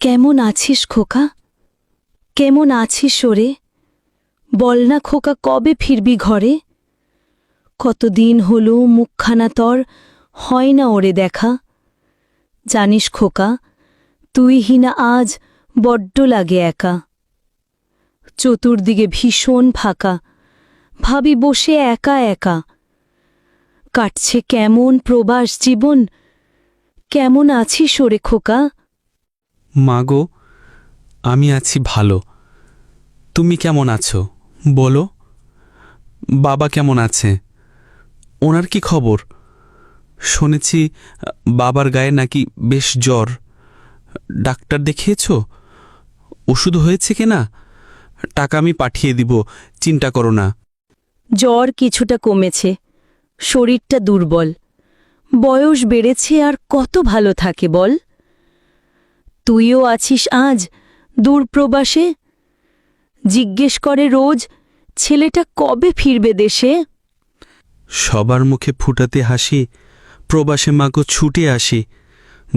কেমন আছিস খোকা? কেমন আছিস ওরে? বল না খোকা, কবে ফিরবি ঘরে? কতদিন হলো মুখখানা তর হয় না ওরে দেখা। জানিস খোকা, তুই হিনা আজ বড্ড লাগে একা। চতুর্দিকে ভীষণ ফাঁকা, ভাবি বসে একা একা। কাটছে কেমন প্রবাস জীবন, কেমন আছিস ওরে খোকা? মাগো, আমি আছি ভালো। তুমি কেমন আছো বলো? বাবা কেমন আছে? ওনার কি খবর? শুনেছি বাবার গায়ে নাকি বেশ জ্বর। ডাক্তার দেখিয়েছ? ওষুধ হয়েছে কিনা? টাকা আমি পাঠিয়ে দিব, চিন্তা করো না। জ্বর কিছুটা কমেছে, শরীরটা দুর্বল। বয়স বেড়েছে আর কত ভালো থাকে বল? তুইও আছিস আজ দূরপ্রবাসে। জিজ্ঞেস করে রোজ, ছেলেটা কবে ফিরবে দেশে? সবার মুখে ফুটাতে হাসি, প্রবাসে মাগো ছুটে আসি।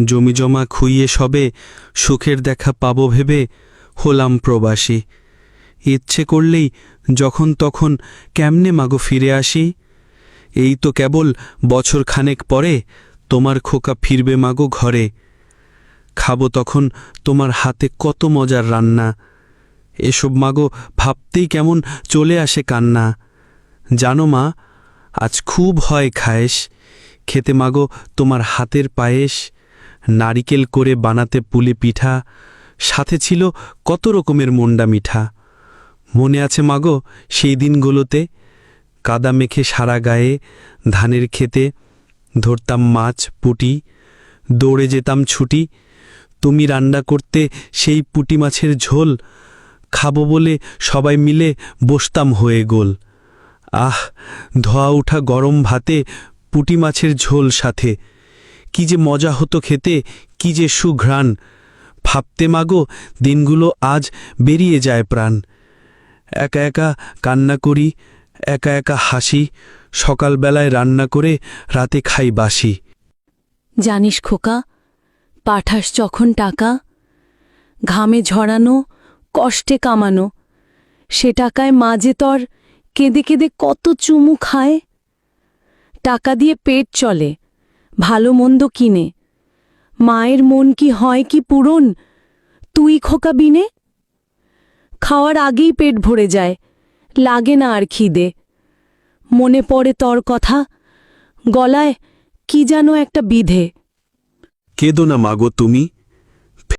জমি জমা খুইয়ে সবে, সুখের দেখা পাবো ভেবে হলাম প্রবাসী। ইচ্ছে করলেই যখন তখন কেমনে মাগো ফিরে আসি। এই তো কেবল বছর খানেক পরে তোমার খোকা ফিরবে মাগো ঘরে। খাবো তখন তোমার হাতে কত মজার রান্না। এসব মাগো ভাবতেই কেমন চলে আসে কান্না। জানো মা, আজ খুব হয় খায়েশ, খেতে মাগো তোমার হাতের পায়েস। নারিকেল করে বানাতে পুলি পিঠা, সাথে ছিল কত রকমের মন্ডা মিঠা। মনে আছে মাগো সেই দিনগুলোতে, কাদা মেখে সারা গায়ে ধানের খেতে ধরতাম মাছ পুঁটি, দৌড়ে যেতাম ছুটি। তুমি রান্না করতে সেই পুঁটি মাছের ঝোল, খাবো বলে সবাই মিলে বসতাম হয়ে গোল। আহ, ধোয়া ওঠা গরম ভাতে পুঁটি মাছের ঝোল সাথে, কি যে মজা হতো খেতে, কি যে সুঘ্রাণ। ভাবতে মাগো দিনগুলো আজ বেরিয়ে যায় প্রাণ। একা একা কান্না করি, একা একা হাসি, সকালবেলায় রান্না করে রাতে খাই বাসি। জানিস খোকা, পাঠাস যখন টাকা, ঘামে ঝরানো কষ্টে কামানো, সে টাকায় মাঝে তর কেঁদে কেঁদে কত চুমু খায়। টাকা দিয়ে পেট চলে, ভালো মন্দ কিনে। মায়ের মন কি হয় কি পূরণ তুই খোকা বিনে? খাওয়ার আগেই পেট ভরে যায়, লাগে না আর খিদে। মনে পড়ে তর কথা, গলায় কি যেন একটা বিধে। কেঁদো না মাগো তুমি,